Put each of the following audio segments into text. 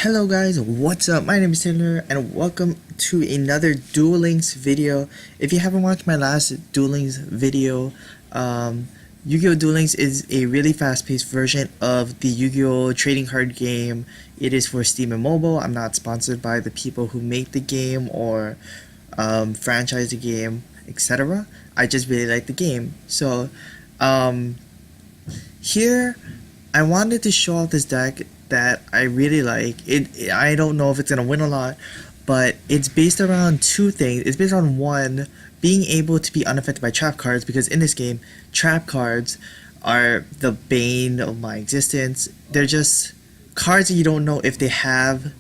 Hello guys, what's up? My name is Taylor and welcome to another Duel Links video. If you haven't watched my last Duel Links video, Yu-Gi-Oh! Duel Links is a really fast-paced version of the Yu-Gi-Oh! Trading card game. It is for Steam and mobile. I'm not sponsored by the people who make the game or franchise the game, etc. I just really like the game. So, here I wanted to show off this deck that I really like. I don't know if it's gonna win a lot, but it's based around two things. It's based on one, being able to be unaffected by trap cards, because in this game, trap cards are the bane of my existence. They're just cards that you don't know if they have,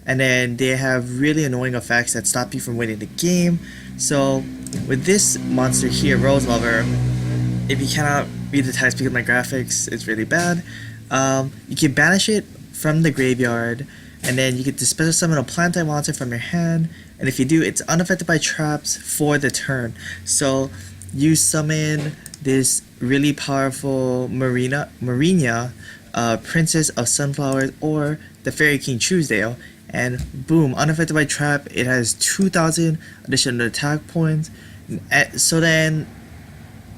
and then they have really annoying effects that stop you from winning the game. So with this monster here, Rose Lover, if you cannot read the text because my graphics is really bad, you can banish it from the graveyard, and then you get to special summon a plant type monster from your hand, and if you do, it's unaffected by traps for the turn. So you summon this really powerful Marina, Princess of Sunflowers, or the Fairy King Truesdale, and boom, unaffected by trap. It has 2,000 additional attack points. So then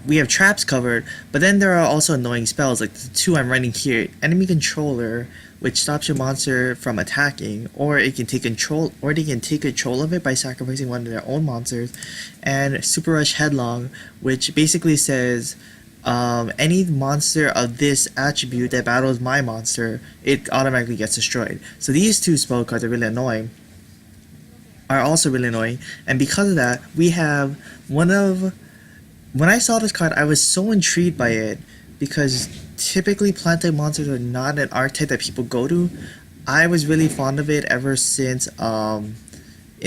we have traps covered, but then there are also annoying spells like the two I'm running here. Enemy Controller, which stops your monster from attacking, or it can take control, or they can take control of it by sacrificing one of their own monsters. And Super Rush Headlong, which basically says any monster of this attribute that battles my monster, it automatically gets destroyed. So these two spell cards are really annoying. And because of that, we have when I saw this card, I was so intrigued by it, because typically plant type monsters are not an archetype that people go to. I was really fond of it ever since in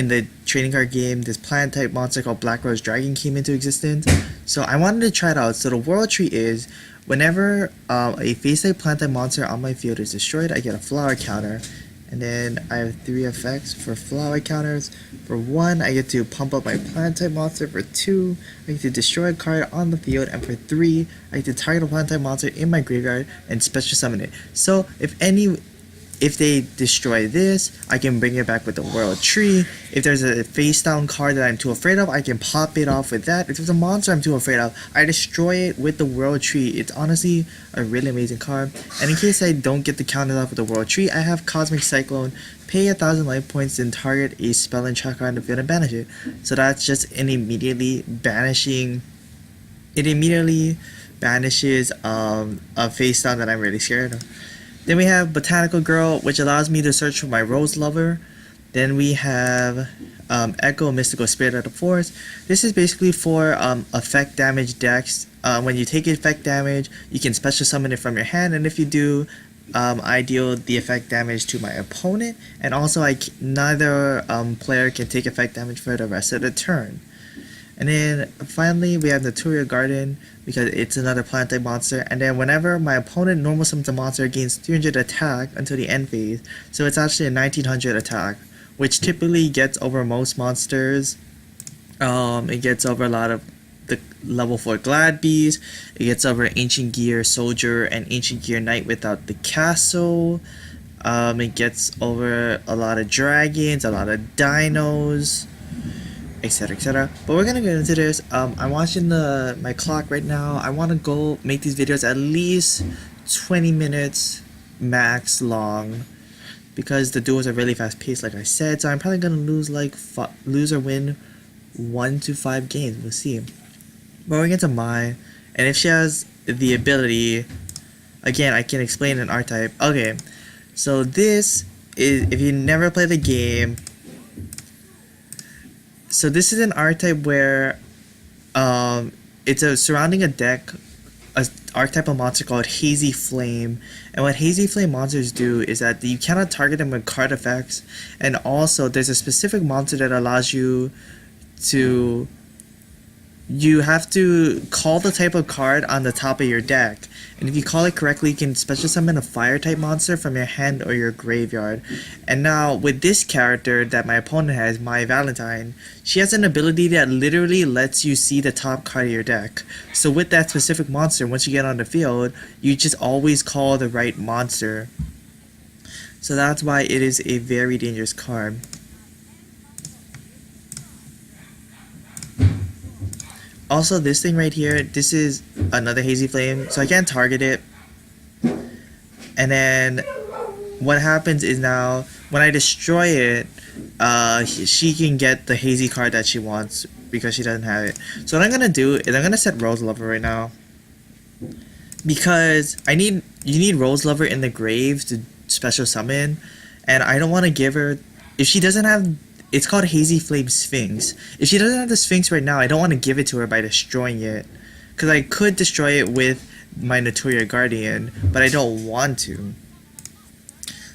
the trading card game, this plant type monster called Black Rose Dragon came into existence. So I wanted to try it out. So the world tree is, whenever a face type plant type monster on my field is destroyed, I get a flower counter. And then I have 3 effects for flower counters. For 1, I get to pump up my plant type monster. For 2, I get to destroy a card on the field. And for 3, I get to target a plant type monster in my graveyard and special summon it. So if they destroy this, I can bring it back with the world tree. If there's a face down card that I'm too afraid of, I can pop it off with that. If there's a monster I'm too afraid of, I destroy it with the world tree. It's honestly a really amazing card. And in case I don't get the counters off with the world tree, I have Cosmic Cyclone. Pay 1,000 life points and target a spell and tracker on the field and banish it. So that's just an immediately banishing. It immediately banishes a face down that I'm really scared of. Then we have Botanical Girl, which allows me to search for my Rose Lover. Then we have Echo, Mystical Spirit of the Forest. This is basically for effect damage decks. When you take effect damage, you can special summon it from your hand, and if you do, I deal the effect damage to my opponent, and also neither player can take effect damage for the rest of the turn. And then finally we have Naturia Garden, because it's another plant type monster, and then whenever my opponent normal summons a monster, it gains 300 attack until the end phase. So it's actually a 1900 attack, which typically gets over most monsters. It gets over a lot of the level 4 Glad Bees. It gets over Ancient Gear Soldier and Ancient Gear Knight without the castle. It gets over a lot of dragons, a lot of dinos, etc, etc. But we're gonna get into this. I'm watching my clock right now. I want to go make these videos at least 20 minutes max long, because the duels are really fast paced, like I said. So I'm probably gonna lose or win 1 to 5 games. We'll see. But we're into Mai, and if she has the ability, again, I can explain an archetype. Okay, so this is, if you never play the game, so this is an archetype where it's surrounding a deck, an archetype of monster called Hazy Flame. And what Hazy Flame monsters do is that you cannot target them with card effects, and also there's a specific monster that allows you to, you have to call the type of card on the top of your deck, and if you call it correctly, you can special summon a fire type monster from your hand or your graveyard. And now with this character that my opponent has, My Valentine, she has an ability that literally lets you see the top card of your deck. So with that specific monster, once you get on the field, you just always call the right monster. So that's why it is a very dangerous card. Also, this thing right here, this is another Hazy Flame, so I can't target it. And then what happens is now, when I destroy it, she can get the Hazy card that she wants because she doesn't have it. So what I'm gonna do is I'm gonna set Rose Lover right now. Because you need Rose Lover in the grave to special summon, and I don't want to give her, if she doesn't have, it's called Hazy Flame Sphinx. If she doesn't have the Sphinx right now, I don't want to give it to her by destroying it, because I could destroy it with my Notoria Guardian, but I don't want to.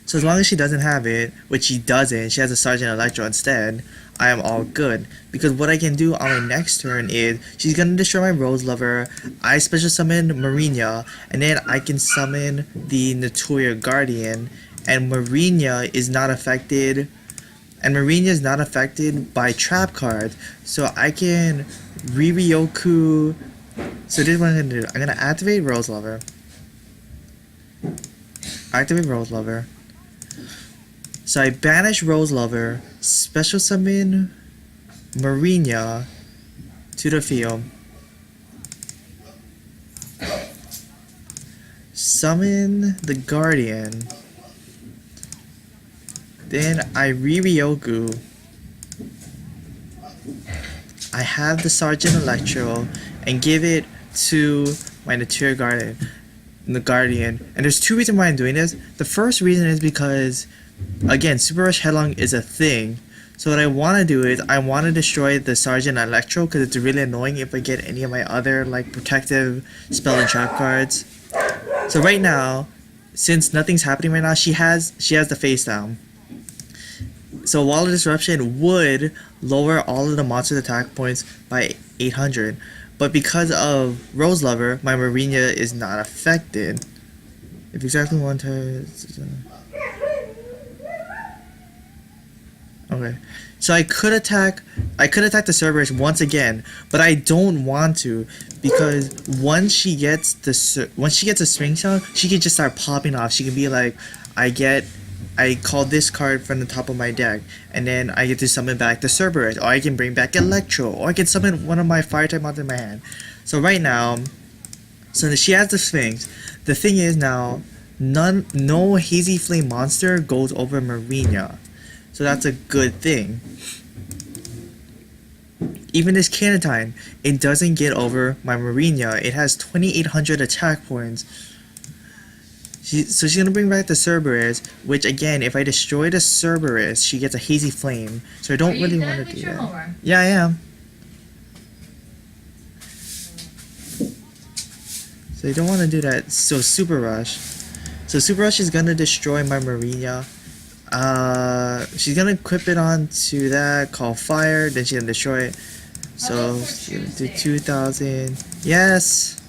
So as long as she doesn't have it, which she doesn't, she has a Sergeant Electro instead, I am all good. Because what I can do on my next turn is, she's gonna destroy my Rose Lover, I special summon Marinia, and then I can summon the Notoria Guardian, and Marinia is not affected by trap cards, so I can Riryoku. So this is what I'm gonna do. I'm gonna activate Rose Lover. So I banish Rose Lover, special summon Marinia to the field. Summon the Guardian. Then I Riryoku. I have the Sergeant Electro and give it to my Notoria Guardian. And there's two reasons why I'm doing this. The first reason is because, again, Super Rush Headlong is a thing. So what I want to do is I want to destroy the Sergeant Electro because it's really annoying if I get any of my other like protective spell and trap cards. So right now, since nothing's happening right now, she has the face down. So Wall of Disruption would lower all of the monster's attack points by 800. But because of Rose Lover, my Marinia is not affected. If exactly one turn. Okay. So I could attack the Cerberus once again, but I don't want to, because once she gets a Sphinx Sound, she can just start popping off. She can be like, I call this card from the top of my deck, and then I get to summon back the Cerberus, or I can bring back Electro, or I can summon one of my fire type monsters in my hand. So right now, she has the Sphinx. The thing is now, no Hazy Flame monster goes over Marinia. So that's a good thing. Even this Canatine, it doesn't get over my Marinia. It has 2800 attack points. So she's gonna bring back the Cerberus, which again, if I destroy the Cerberus, she gets a Hazy Flame. So I don't really want to do that. Mower? Yeah, I am. So I don't want to do that. So Super Rush. So Super Rush is gonna destroy my Marinia. She's gonna equip it onto that, call fire, then she's gonna destroy it. So she's gonna do 2000. Yes.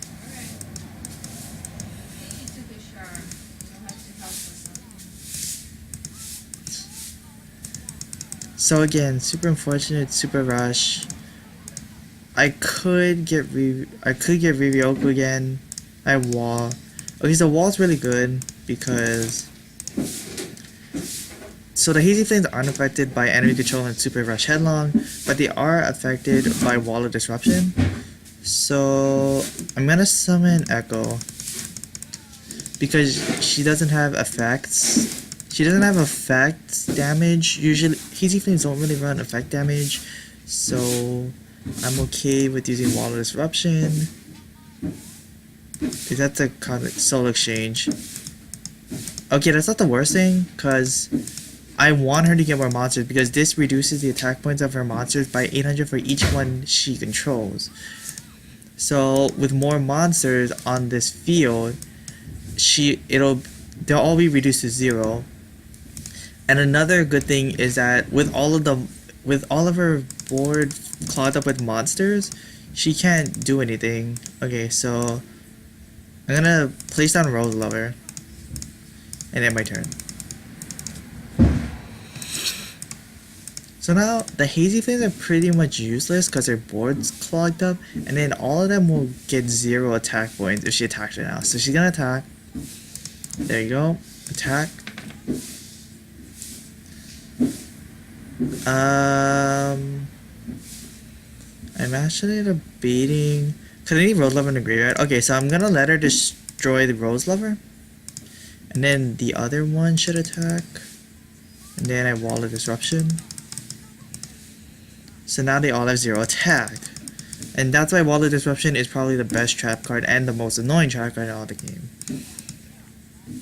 So again, super unfortunate, Super Rush. I could get Riryoku again. I have Wall. Okay, so Wall's really good because, so the Hazy Flames aren't affected by enemy control and Super Rush Headlong, but they are affected by Wall of Disruption. So I'm gonna summon Echo because she doesn't have effects. She doesn't have effect damage. Usually, Hazy Flames don't really run effect damage, so I'm okay with using Wall of Disruption. Is that the Soul Exchange? Okay, that's not the worst thing, because I want her to get more monsters, because this reduces the attack points of her monsters by 800 for each one she controls. So with more monsters on this field, they'll all be reduced to 0. And another good thing is that with all of her board clogged up with monsters, she can't do anything. Okay, so I'm gonna place down Rose Lover and end my turn. So now the Hazy Flames are pretty much useless because their board's clogged up, and then all of them will get 0 attack points if she attacks right now. So she's gonna attack. There you go. Attack. Um, I'm actually debating. Cause I need Rose Lover in the graveyard. Okay, so I'm gonna let her destroy the Rose Lover, and then the other one should attack, and then I wall a disruption. So now they all have 0 attack. And that's why Wall of Disruption is probably the best trap card and the most annoying trap card in all the game.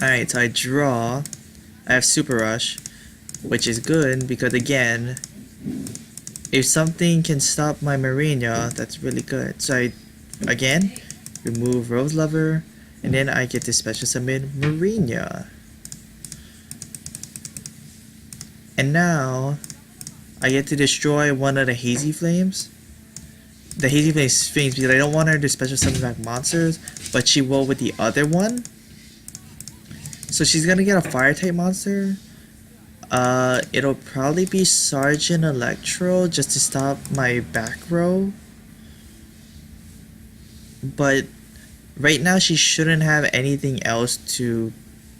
Alright, so I draw. I have Super Rush, which is good because again, if something can stop my Marina, that's really good. So I, again, remove Rose Lover, and then I get to special summon Marina. And now, I get to destroy one of the Hazy Flames. The Hazy Flame Sphinx, because I don't want her to special summon back monsters, but she will with the other one. So she's gonna get a fire type monster. It'll probably be Sergeant Electro just to stop my back row. But right now she shouldn't have anything else to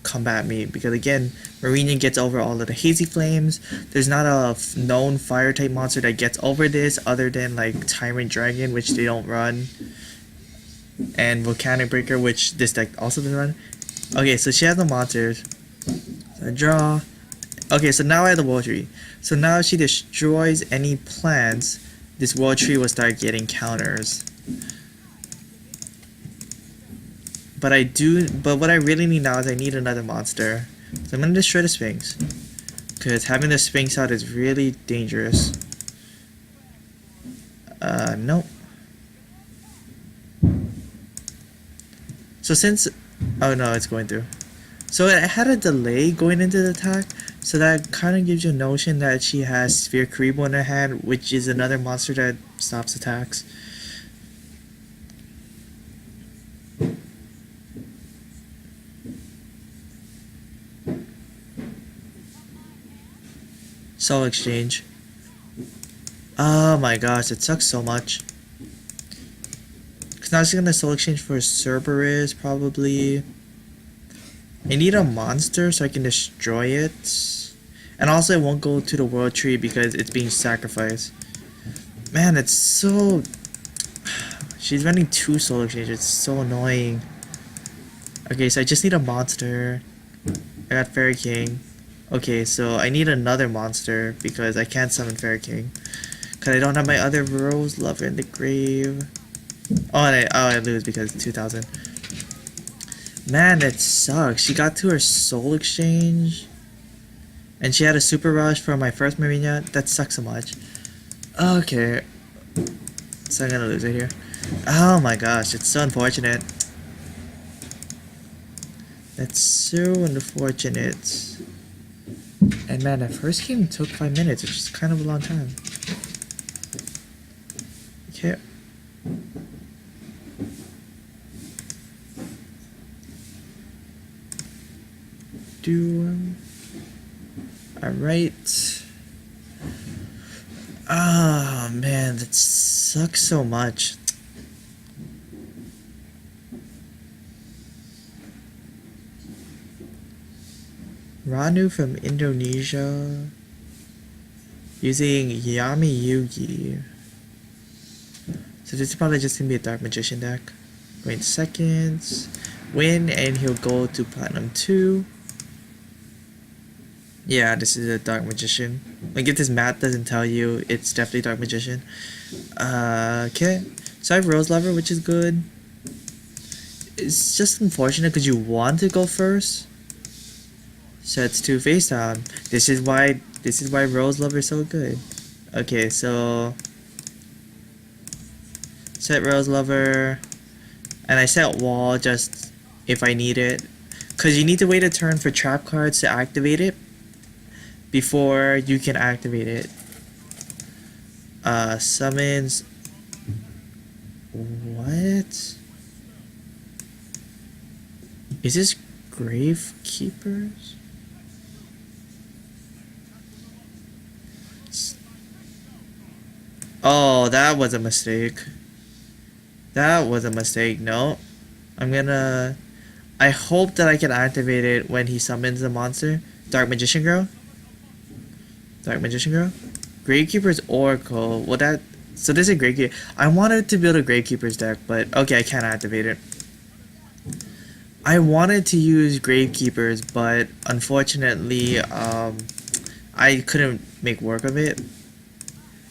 combat me because again, Marina gets over all of the Hazy Flames. There's not a known fire type monster that gets over this other than like Tyrant Dragon, which they don't run, and Volcanic Breaker, which this deck also doesn't run. Okay, so she has the monsters. So I draw. Okay, so now I have the World Tree. So now if she destroys any plants, this World Tree will start getting counters. But what I really need now is I need another monster. So I'm gonna destroy the Sphinx. Because having the Sphinx out is really dangerous. Nope. So since, oh no, it's going through. So it had a delay going into the attack, so that kind of gives you a notion that she has Sphere Karibo in her hand, which is another monster that stops attacks. Soul Exchange. Oh my gosh, it sucks so much. Because now she's gonna Soul Exchange for Cerberus, probably. I need a monster so I can destroy it. And also it won't go to the World Tree because it's being sacrificed. Man, it's so... She's running 2 Soul Exchanges, it's so annoying. Okay, so I just need a monster. I got Fairy King. Okay, so I need another monster because I can't summon Fairy King. Because I don't have my other Rose Lover in the grave. Oh, and I lose because 2000. Man, that sucks. She got to her Soul Exchange. And she had a Super Rush for my first Marina. That sucks so much. Okay. So I'm gonna lose it here. Oh my gosh, it's so unfortunate. That's so unfortunate. And man, that first game took 5 minutes, which is kind of a long time. Okay. Alright. Oh man, that sucks so much. Ranu from Indonesia using Yami Yugi. So this is probably just gonna be a Dark Magician deck. Wait seconds. Win and he'll go to Platinum 2. Yeah, this is a Dark Magician. Like if this map doesn't tell you, it's definitely Dark Magician. Okay. So I have Rose Lover, which is good. It's just unfortunate because you want to go first. Sets 2 face down. This is why Rose Lover is so good. Okay, so set Rose Lover, and I set Wall just if I need it, cause you need to wait a turn for trap cards to activate it before you can activate it. Summons. What? Is this Grave Keepers? Oh, that was a mistake. That was a mistake. No. I hope that I can activate it when he summons the monster. Dark Magician Girl. Dark Magician Girl? Gravekeeper's Oracle. Well, that. So this is Gravekeeper. I wanted to build a Gravekeeper's deck, but okay, I can't activate it. I wanted to use Gravekeepers, but unfortunately, I couldn't make work of it.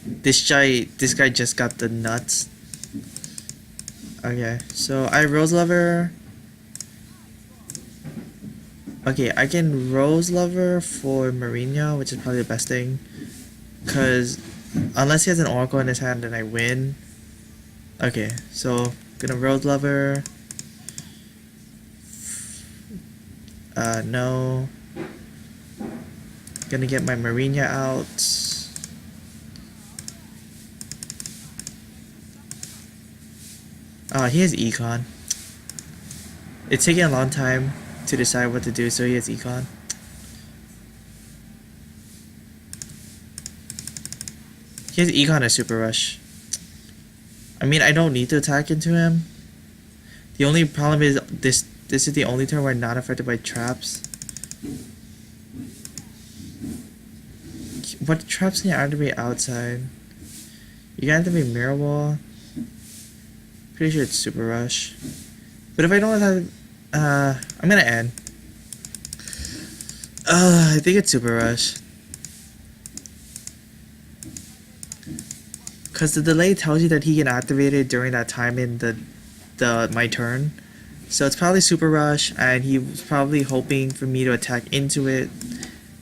This guy just got the nuts. Okay, so I Rose Lover. Okay, I can Rose Lover for Marina, which is probably the best thing. Because unless he has an Oracle in his hand, then I win. Okay, so gonna Rose Lover. No. Gonna get my Marina out. He has Econ. It's taking a long time to decide what to do, so he has Econ. He has Econ and Super Rush. I mean, I don't need to attack into him. The only problem is this is the only turn where I'm not affected by traps. What traps can you activate outside? You can activate Mirror Wall. Pretty sure it's Super Rush. But if I don't have... I'm gonna end. I think it's Super Rush. Because the delay tells you that he can activate it during that time in my turn. So it's probably Super Rush, and he was probably hoping for me to attack into it.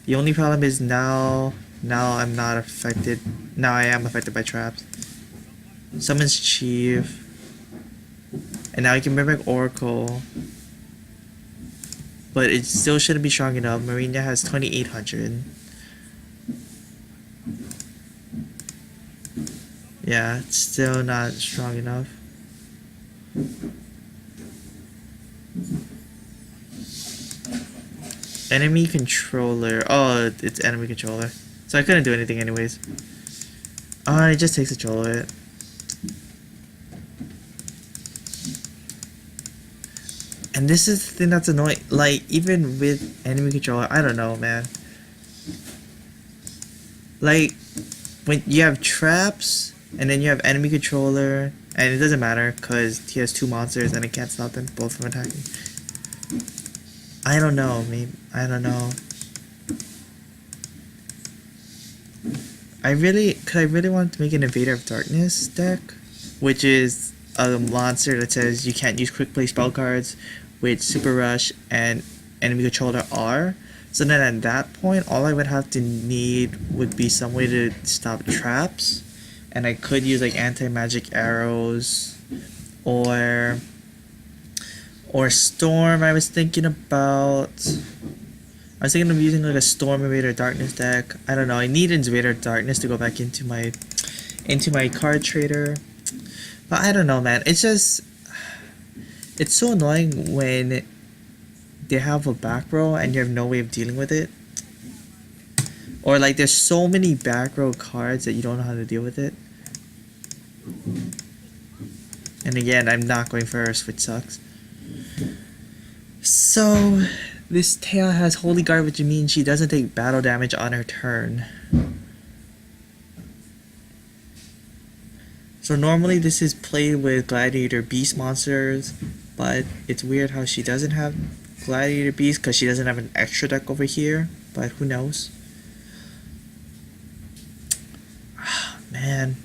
The only problem is now I'm not affected. Now I am affected by traps. Summons Chief. And now I can bring back Oracle. But it still shouldn't be strong enough. Marina has 2,800. Yeah, it's still not strong enough. Enemy controller. Oh, it's enemy controller. So I couldn't do anything anyways. It just takes control of it. And this is the thing that's annoying. Like, even with enemy controller, I don't know, man. Like, when you have traps, and then you have enemy controller, and it doesn't matter, because he has two monsters, and it can't stop them both from attacking. I don't know, maybe, I don't know. I really want to make an Invader of Darkness deck, which is a monster that says you can't use quick play spell cards with Super Rush and enemy controller R. So then at that point, all I would have to need would be some way to stop traps, and I could use like anti-magic arrows, or Storm. I was thinking about. I was thinking of using like a Storm Invader Darkness deck. I don't know. I need Invader Darkness to go back into my card trader. But I don't know, man. It's just, it's so annoying when they have a back row and you have no way of dealing with it. Or like there's so many back row cards that you don't know how to deal with it. And again, I'm not going first, which sucks. So this tail has Holy Guard, which means she doesn't take battle damage on her turn. So normally this is played with Gladiator Beast monsters, but it's weird how she doesn't have Gladiator Beast because she doesn't have an extra deck over here, but who knows. Ah, man.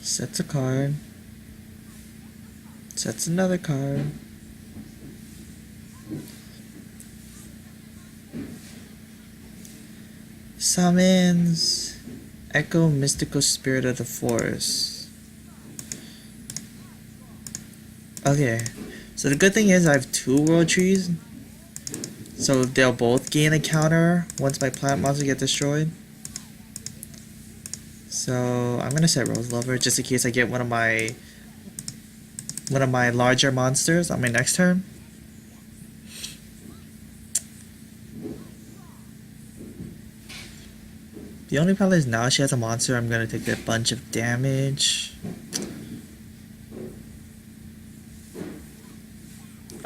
Sets a card. Sets another card. Summons Echo Mystical Spirit of the Forest. Okay, so the good thing is I have two World Trees, so they'll both gain a counter once my plant monsters get destroyed. So I'm gonna set Rose Lover just in case I get one of my one of my larger monsters on my next turn. The only problem is now she has a monster, I'm gonna take a bunch of damage.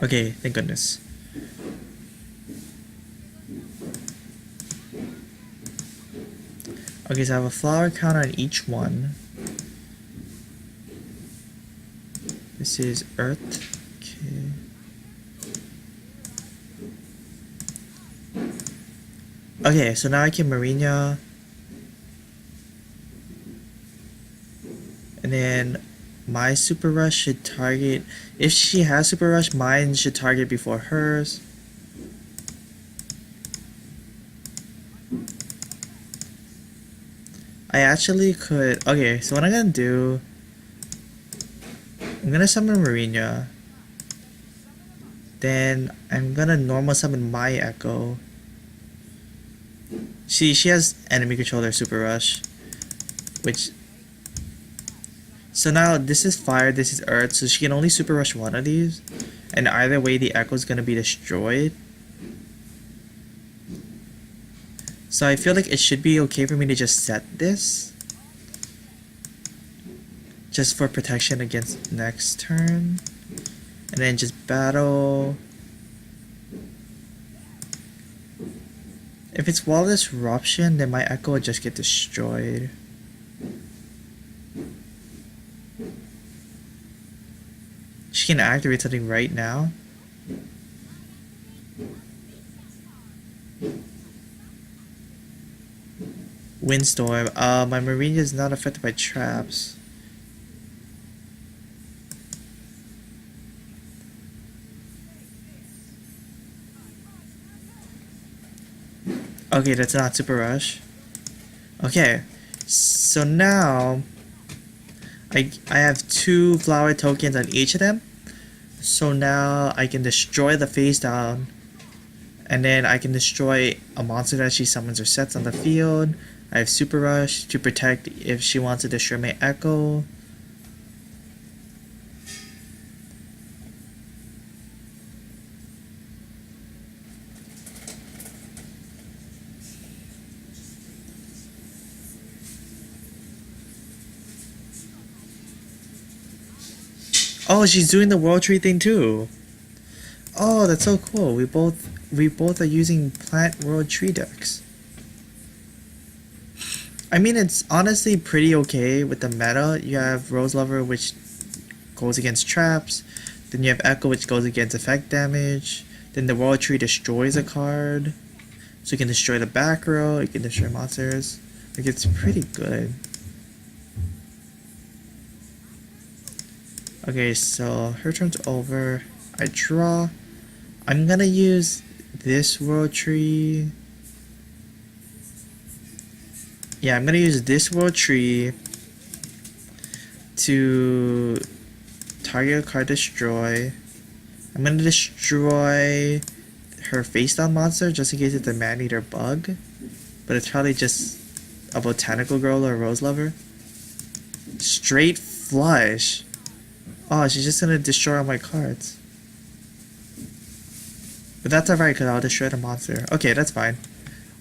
Okay, thank goodness. Okay, so I have a flower counter on each one. This is Earth. Okay. Okay, so now I can Marina. And then my Super Rush should target... If she has Super Rush, mine should target before hers. I actually could... Okay, so what I'm gonna do... I'm gonna summon Marina. Then I'm gonna normal summon my Echo. She has enemy controller Super Rush. Which... So now this is fire, this is earth, so she can only Super Rush one of these. And either way the Echo is gonna be destroyed. So I feel like it should be okay for me to just set this. Just for protection against next turn. And then just battle. If it's wall disruption, then my Echo will just get destroyed. She can activate something right now. Windstorm. My Marina is not affected by traps. Okay, that's not Super Rush. Okay, so now I have 2 flower tokens on each of them. So now I can destroy the face down, and then I can destroy a monster that she summons or sets on the field. I have Super Rush to protect if she wants to destroy my Echo. Oh, she's doing the World Tree thing too. Oh, that's so cool. We both are using Plant World Tree decks. I mean, it's honestly pretty okay with the meta. You have Rose Lover, which goes against traps. Then you have Echo, which goes against effect damage. Then the World Tree destroys a card. So you can destroy the back row, you can destroy monsters. Like, it's pretty good. Okay, so her turn's over. I draw. I'm gonna use this World Tree. Yeah, I'm gonna use this World Tree to target a card destroy. I'm gonna destroy her face down monster just in case it's a man-eater bug. But it's probably just a botanical girl or a rose lover. Straight flush. Oh, she's just gonna destroy all my cards. But that's alright because I'll destroy the monster. Okay, that's fine.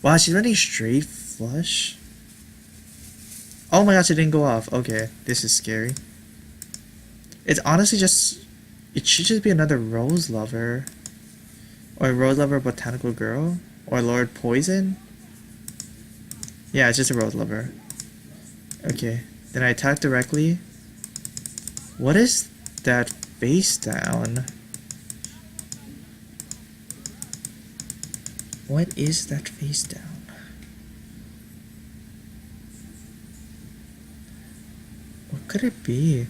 Wow, she's running straight flush. Oh my gosh, it didn't go off. Okay, this is scary. It's honestly just... It should just be another rose lover. Or a rose lover botanical girl. Or Lord Poison. Yeah, it's just a rose lover. Okay, then I attack directly. What is that face down? What is that face down? What could it be?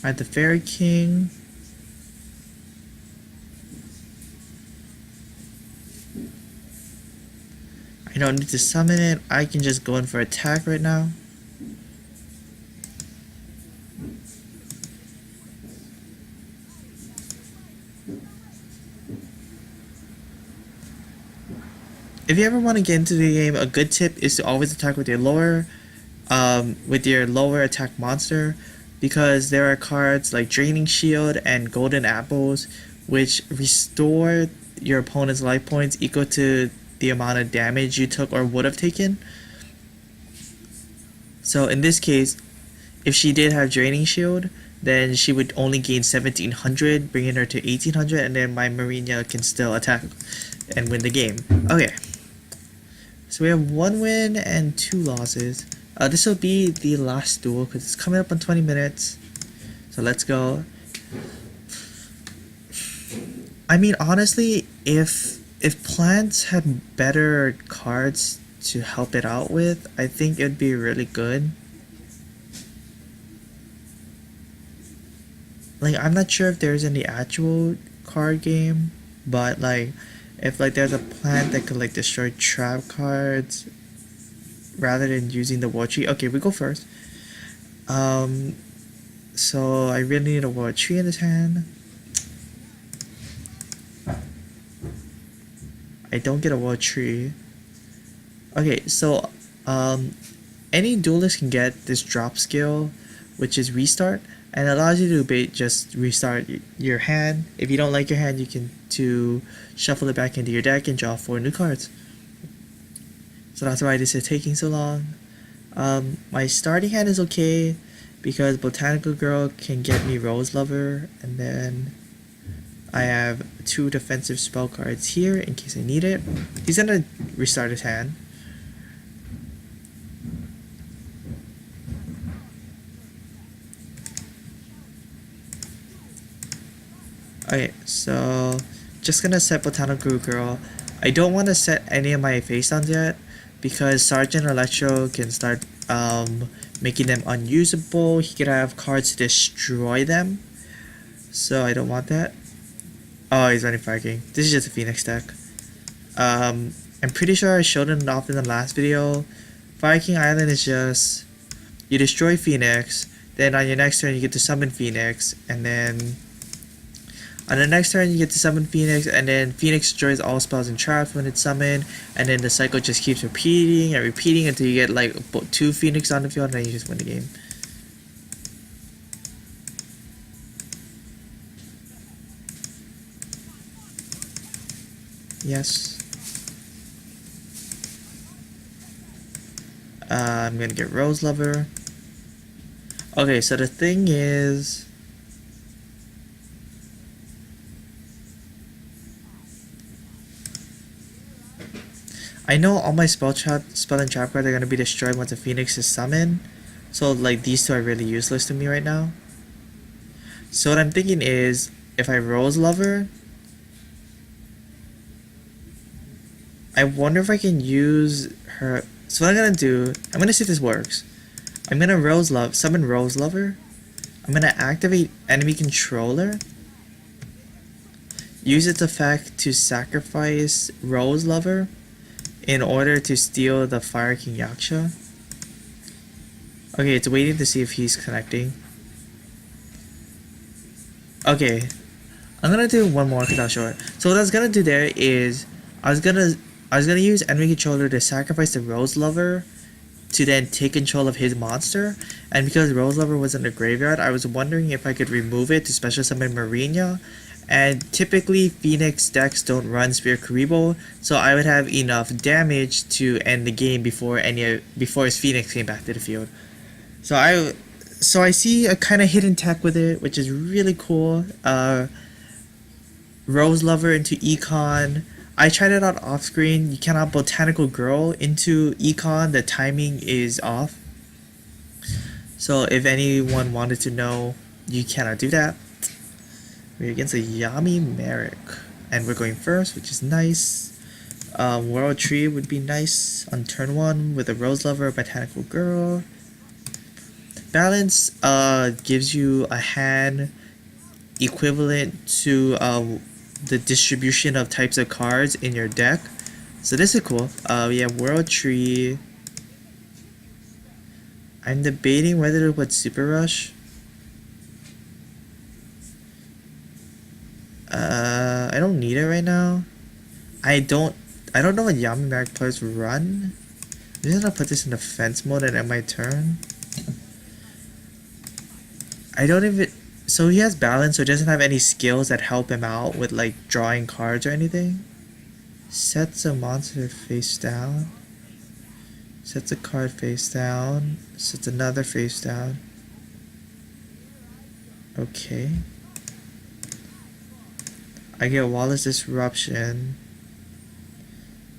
Alright, the Fairy King. I don't need to summon it. I can just go in for attack right now. If you ever want to get into the game, a good tip is to always attack with your lower attack monster, because there are cards like Draining Shield and Golden Apples which restore your opponent's life points equal to the amount of damage you took or would have taken. So in this case, if she did have Draining Shield, then she would only gain 1700, bringing her to 1800, and then my Marina can still attack and win the game. Okay. So we have 1 win and 2 losses. This will be the last duel because it's coming up on 20 minutes. So let's go. I mean, honestly, if plants had better cards to help it out with, I think it'd be really good. Like, I'm not sure if there's any actual card game, but like, if like there's a plant that could like destroy trap cards rather than using the war tree. Okay, we go first. So I really need a war tree in this hand. I don't get a war tree. Okay, so any duelist can get this drop skill, which is restart, and it allows you to just restart your hand. If you don't like your hand, you can shuffle it back into your deck and draw 4 new cards. So that's why this is taking so long. My starting hand is okay because Botanical Girl can get me Rose Lover, and then I have 2 defensive spell cards here in case I need it. He's gonna restart his hand. Okay, so just gonna set Botanical Girl. I don't want to set any of my face downs yet because Sergeant Electro can start making them unusable. He could have cards to destroy them, so I don't want that. Oh, he's running Fire King. This is just a Phoenix deck. I'm pretty sure I showed it off in the last video. Fire King Island is just you destroy Phoenix, then on your next turn you get to summon Phoenix, and then on the next turn you get to summon Phoenix, and then Phoenix destroys all spells and traps when it's summoned, and then the cycle just keeps repeating and repeating until you get like 2 Phoenix on the field, and then you just win the game. Yes. I'm gonna get Rose Lover. Okay, so the thing is, I know all my spell and trap cards are gonna be destroyed once a Phoenix is summoned, so like these 2 are really useless to me right now. So what I'm thinking is, if I Rose Lover, I wonder if I can use her. So what I'm gonna do, I'm gonna see if this works. I'm gonna summon Rose Lover. I'm gonna activate enemy controller. Use its effect to sacrifice Rose Lover in order to steal the Fire King Yaksha. Okay, it's waiting to see if he's connecting. Okay, I'm gonna do one more because I was short. So what I was gonna do there is I was gonna use enemy controller to sacrifice the Rose Lover to then take control of his monster, and because Rose Lover was in the graveyard, I was wondering if I could remove it to special summon Marina, and typically Phoenix decks don't run Spirit Karibo, so I would have enough damage to end the game before his Phoenix came back to the field. So I see a kind of hidden tech with it, which is really cool. Rose Lover into Econ. I tried it out off screen. You cannot Botanical Girl into Econ. The timing is off. So if anyone wanted to know, you cannot do that. We're against a Yami Merrick. And we're going first, which is nice. World Tree would be nice on turn 1 with a Rose Lover, Botanical Girl. balance gives you a hand equivalent to the distribution of types of cards in your deck. So this is cool. We have World Tree. I'm debating whether to put Super Rush. I don't need it right now. I don't know what Yami players run. I'm just gonna put this in defense mode and end my turn. I don't even. So he has balance, so he doesn't have any skills that help him out with like drawing cards or anything. Sets a monster face down. Sets a card face down. Sets another face down. Okay. I get Wallace Disruption.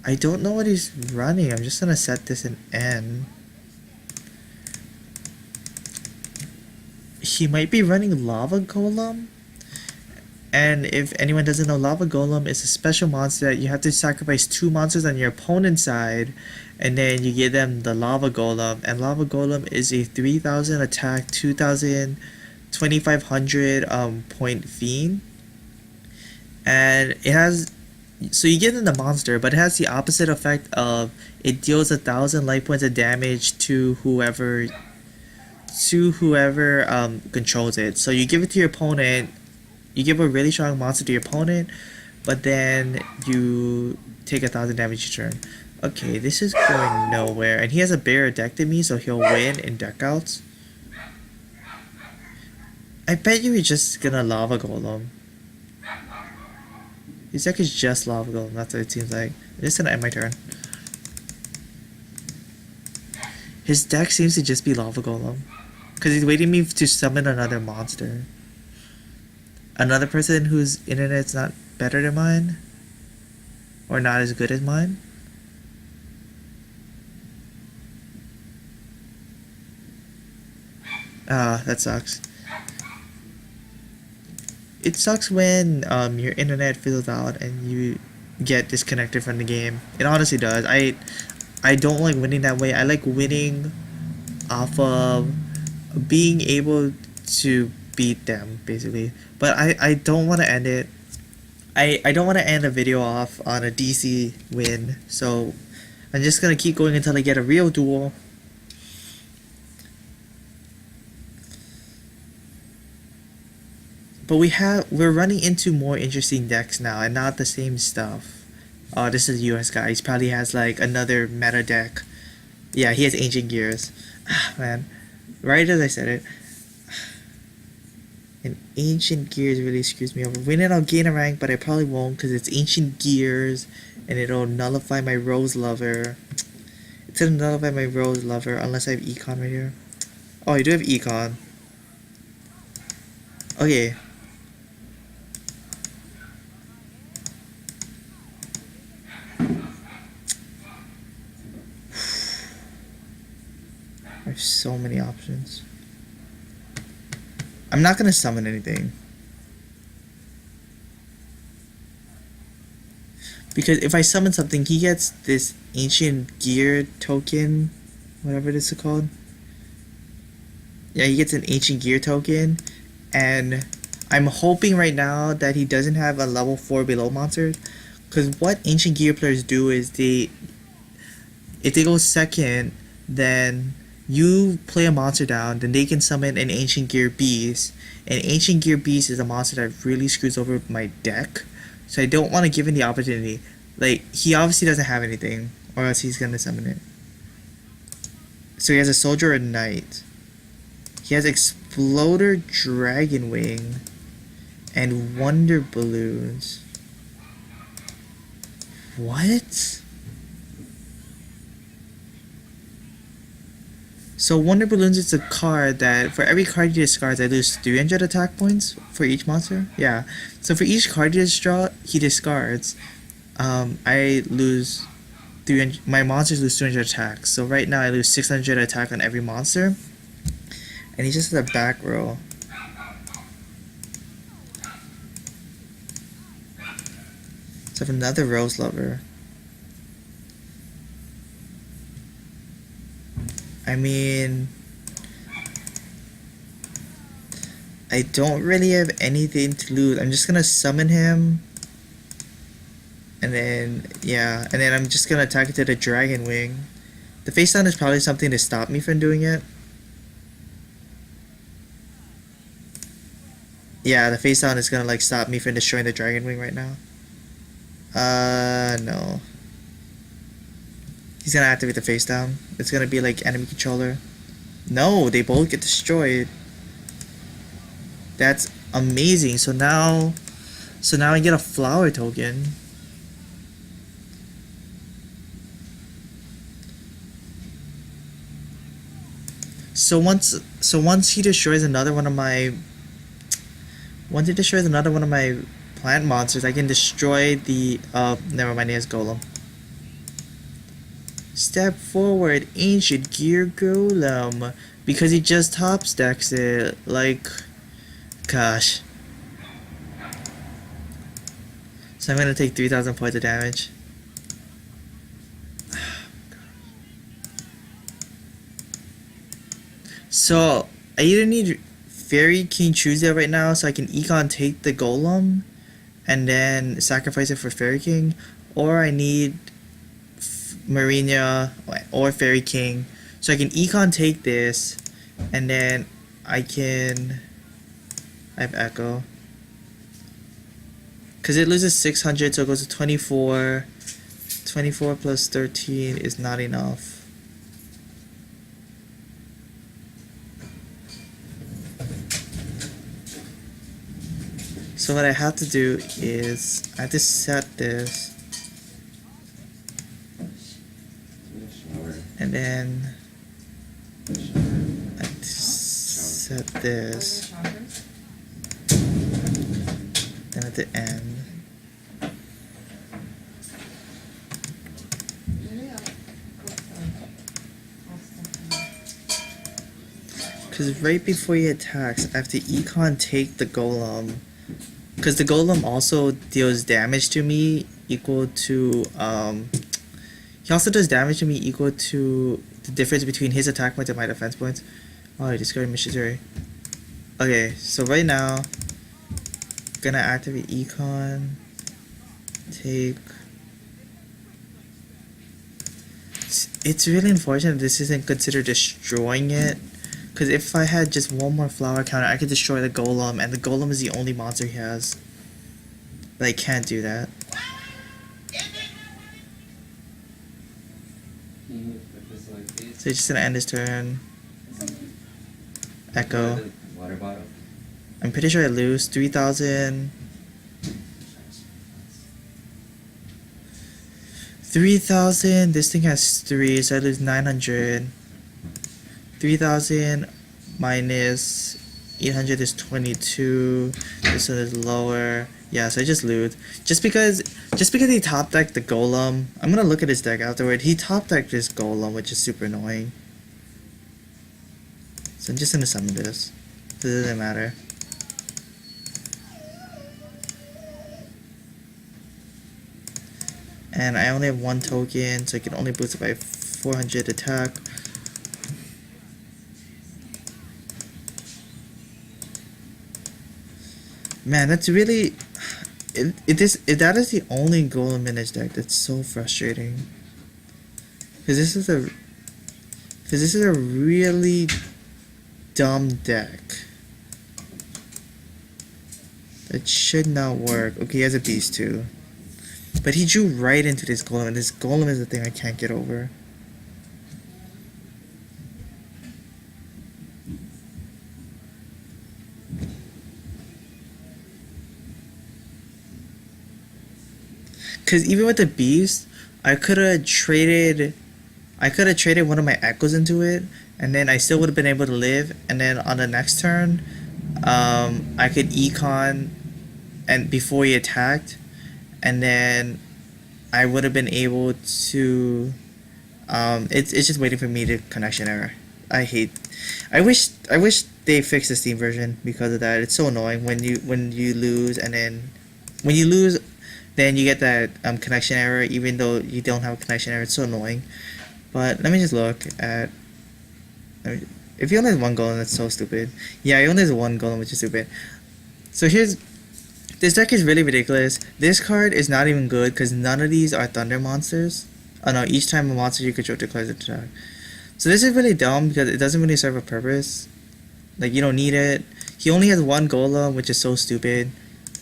I don't know what he's running. I'm just gonna set this in N. He might be running Lava Golem. And if anyone doesn't know, Lava Golem is a special monster that you have to sacrifice 2 monsters on your opponent's side, and then you give them the Lava Golem. And Lava Golem is a 3000 attack, 2000, 2500 point fiend. And it has, so you give them the monster, but it has the opposite effect of it deals 1000 life points of damage to whoever controls it. So you give it to your opponent. You give a really strong monster to your opponent, but then you take 1000 damage each turn. Okay, this is going nowhere. And he has a better deck than me, so he'll win in deck outs. I bet you he's just gonna Lava Golem. His deck is just Lava Golem, that's what it seems like. I'm just gonna end my turn. His deck seems to just be Lava Golem. Because he's waiting me to summon another monster. Another person whose internet's not better than mine, or not as good as mine. Ah, that sucks. It sucks when your internet fizzles out and you get disconnected from the game. It honestly does. I don't like winning that way. I like winning off of being able to beat them, basically. But I don't want to end it. I don't want to end a video off on a DC win. So I'm just going to keep going until I get a real duel. But we're running into more interesting decks now and not the same stuff. Oh, this is a US guy. He probably has like another meta deck. Yeah, he has Ancient Gears. Ah, man. Right as I said it. And Ancient Gears really screws me over. Winning, I'll gain a rank, but I probably won't because it's Ancient Gears and it'll nullify my Rose Lover. It's gonna nullify my Rose Lover unless I have Econ right here. Oh, I do have Econ. Okay. There's so many options. I'm not gonna summon anything. Because if I summon something, he gets this Ancient Gear token. Whatever this is called. Yeah, he gets an Ancient Gear token. And I'm hoping right now that he doesn't have a level 4 below monster. Because what Ancient Gear players do is if they go second, then you play a monster down, then they can summon an Ancient Gear Beast. And Ancient Gear Beast is a monster that really screws over my deck. So I don't want to give him the opportunity. Like, he obviously doesn't have anything, or else he's going to summon it. So he has a Soldier at Night. He has Exploder Dragon Wing. And Wonder Balloons. What? So Wonder Balloons is a card that for every card he discards, I lose 300 attack points for each monster. Yeah. So for each card he discards, I lose 300. My monsters lose 200 attack. So right now I lose 600 attack on every monster, and he's just at the back row. So I have another Rose Lover. I mean, I don't really have anything to lose. I'm just gonna summon him. And then, yeah, and then I'm just gonna attack it to the Dragon Wing. The face down is probably something to stop me from doing it. Yeah, the face down is gonna like stop me from destroying the Dragon Wing right now. No. He's gonna activate the face down. It's gonna be like enemy controller. No, they both get destroyed. That's amazing. So now I get a flower token. So once he destroys another one of my plant monsters, I can destroy the never mind, he has Golem. Step forward, ancient gear golem. Because he just top stacks it, like, gosh. So I'm gonna take 3,000 points of damage. So I either need Fairy King Choosea right now so I can Econ take the golem and then sacrifice it for Fairy King, or I need Marina or Fairy King so I can Econ take this and then I have Echo because it loses 600, so it goes to 24. 24 plus 13 is not enough. So what I have to do is I have to set this and then I have to set this then at the end because right before he attacks I have to Econ take the golem. Because the golem also deals damage to me equal to, he also does damage to me equal to the difference between his attack points and my defense points. Oh, I discarded Missionary. Okay, so right now, I'm gonna activate Econ, take... It's really unfortunate this isn't considered destroying it. Because if I had just one more flower counter, I could destroy the golem, and the golem is the only monster he has. But I can't do that. So he's just gonna end his turn. Echo. I'm pretty sure I lose 3,000. 3,000. This thing has 3, so I lose 900. 3,000 minus 800 is 22. This one is lower. Yeah, so I just lose. Just because he top decked the golem. I'm gonna look at his deck afterward. He top decked his golem, which is super annoying. So I'm just gonna summon this. It doesn't matter. And I only have one token, so I can only boost it by 400 attack. Man, that's really... If that is the only golem in his deck, that's so frustrating. Because this is a really dumb deck. That should not work. Okay, he has a beast too. But he drew right into this golem, and this golem is the thing I can't get over. Because even with the beast, I could have traded one of my echoes into it, and then I still would have been able to live. And then on the next turn, I could econ, and before he attacked, and then I would have been able to. It's just waiting for me to connection error. I wish they fixed the Steam version because of that. It's so annoying when you lose, and then when you lose. Then you get that connection error even though you don't have a connection error. It's so annoying. But let me just look at... If he only has one golem, that's so stupid. Yeah, he only has one golem, which is stupid. So here's this deck is really ridiculous. This card is not even good because none of these are thunder monsters. Oh no, each time a monster you control declares an attack. So this is really dumb because it doesn't really serve a purpose. Like, you don't need it. He only has one golem, which is so stupid.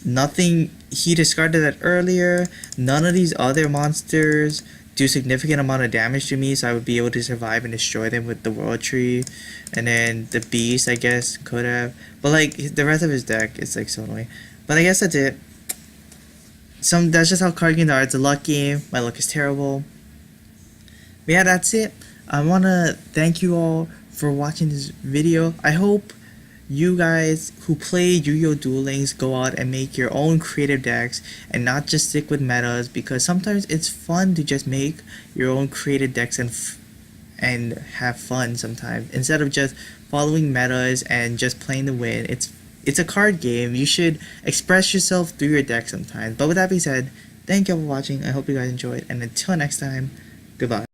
Nothing, he discarded that earlier. None of these other monsters do significant amount of damage to me, so I would be able to survive and destroy them with the World Tree. And then the Beast, I guess, could have. But like, the rest of his deck is like so annoying. But I guess that's it. That's just how card games are. It's a luck game. My luck is terrible. But yeah, that's it. I want to thank you all for watching this video. I hope you guys who play Yu-Gi-Oh! Duel Links go out and make your own creative decks and not just stick with metas, because sometimes it's fun to just make your own creative decks and have fun sometimes instead of just following metas and just playing to win. It's a card game. You should express yourself through your deck sometimes. But with that being said, thank you all for watching. I hope you guys enjoyed, and until next time, goodbye.